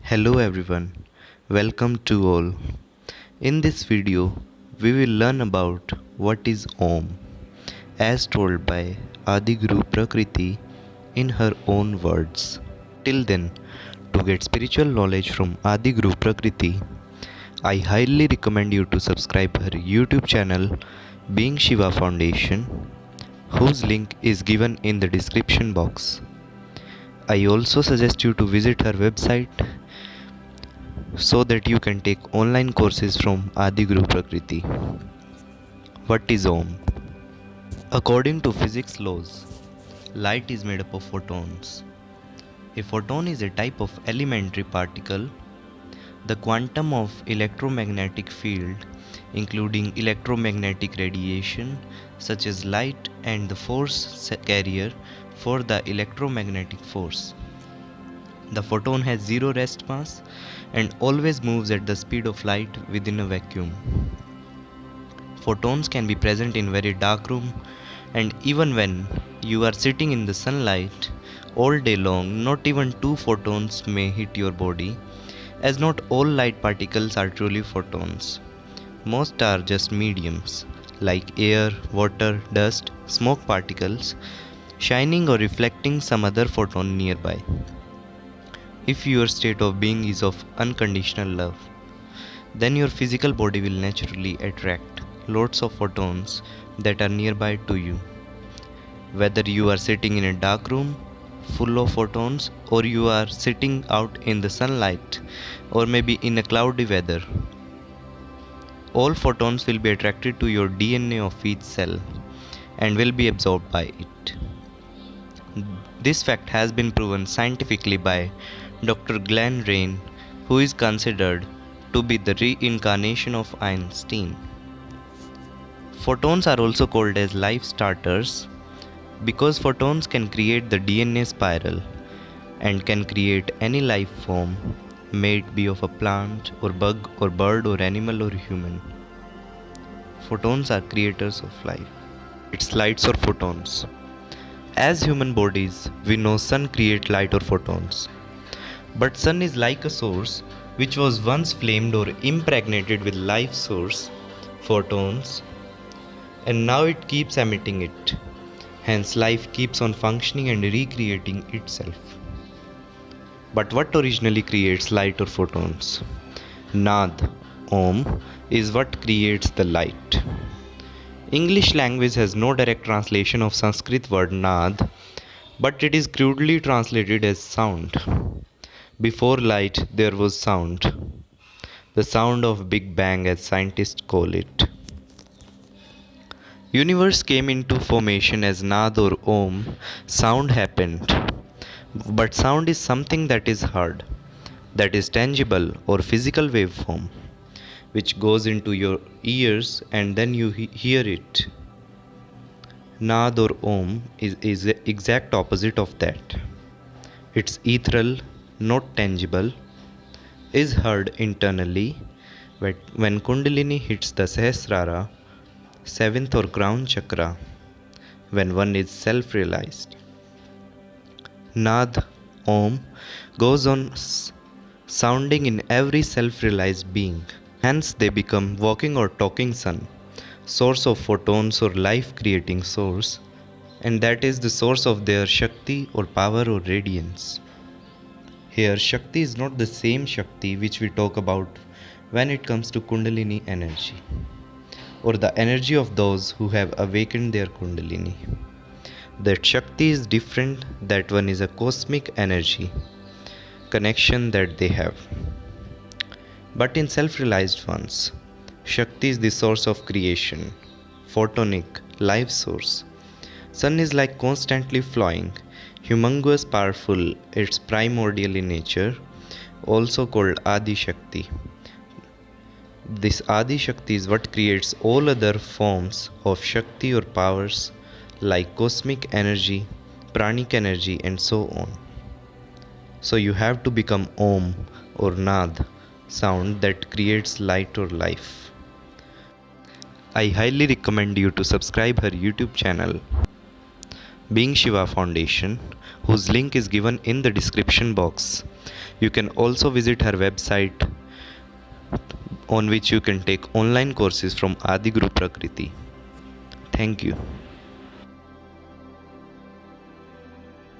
Hello everyone, welcome to all. In this video, we will learn about what is Om, as told by Adiguru Prakriti in her own words. Till then, to get spiritual knowledge from Adiguru Prakriti, I highly recommend you to subscribe her YouTube channel Being Shiva Foundation, whose link is given in the description box. I also suggest you to visit her website so that you can take online courses from Adiguru Prakriti. What is Om? According to physics laws, light is made up of photons. A photon is a type of elementary particle. The quantum of electromagnetic field, including electromagnetic radiation such as light, and the force carrier for the electromagnetic force. The photon has zero rest mass and always moves at the speed of light within a vacuum. Photons can be present in very dark room, and even when you are sitting in the sunlight all day long, not even two photons may hit your body, as not all light particles are truly photons. Most are just mediums like air, water, dust, smoke particles, shining or reflecting some other photon nearby. If your state of being is of unconditional love, then your physical body will naturally attract lots of photons that are nearby to you. Whether you are sitting in a dark room full of photons, or you are sitting out in the sunlight, or maybe in a cloudy weather, all photons will be attracted to your DNA of each cell and will be absorbed by it. This fact has been proven scientifically by Dr. Glenn Rain, who is considered to be the reincarnation of Einstein. Photons are also called as life starters because photons can create the DNA spiral and can create any life form, may it be of a plant or bug or bird or animal or human. Photons are creators of life. It's lights or photons. As human bodies, we know sun create light or photons. But sun is like a source which was once flamed or impregnated with life source, photons, and now it keeps emitting it. Hence life keeps on functioning and recreating itself. But what originally creates light or photons? Nad, Om, is what creates the light. English language has no direct translation of Sanskrit word Nad, but it is crudely translated as sound. Before light there was sound. The sound of Big Bang, as scientists call it. Universe came into formation as Nad or Om. Sound happened. But sound is something that is heard, that is tangible or physical waveform, which goes into your ears and then you hear it. Nad or Om is the exact opposite of that. It's ethereal, not tangible, is heard internally when Kundalini hits the Sahasrara, 7th or crown chakra, when one is self-realized. Nad, Om, goes on sounding in every self-realized being. Hence they become walking or talking sun, source of photons or life-creating source, and that is the source of their Shakti or power or radiance. Here, Shakti is not the same Shakti which we talk about when it comes to Kundalini energy, or the energy of those who have awakened their Kundalini. That Shakti is different, that one is a cosmic energy connection that they have. But in self-realized ones, Shakti is the source of creation, photonic, life source. Sun is like constantly flowing, humongous, powerful, it's primordial in nature, also called Adi Shakti. This Adi Shakti is what creates all other forms of Shakti or powers like cosmic energy, pranic energy, and so on. So you have to become Om or Nad, sound that creates light or life. I highly recommend you to subscribe her YouTube channel Being Shiva Foundation, whose link is given in the description box. You can also visit her website on which you can take online courses from Adi Guru Prakriti. Thank you.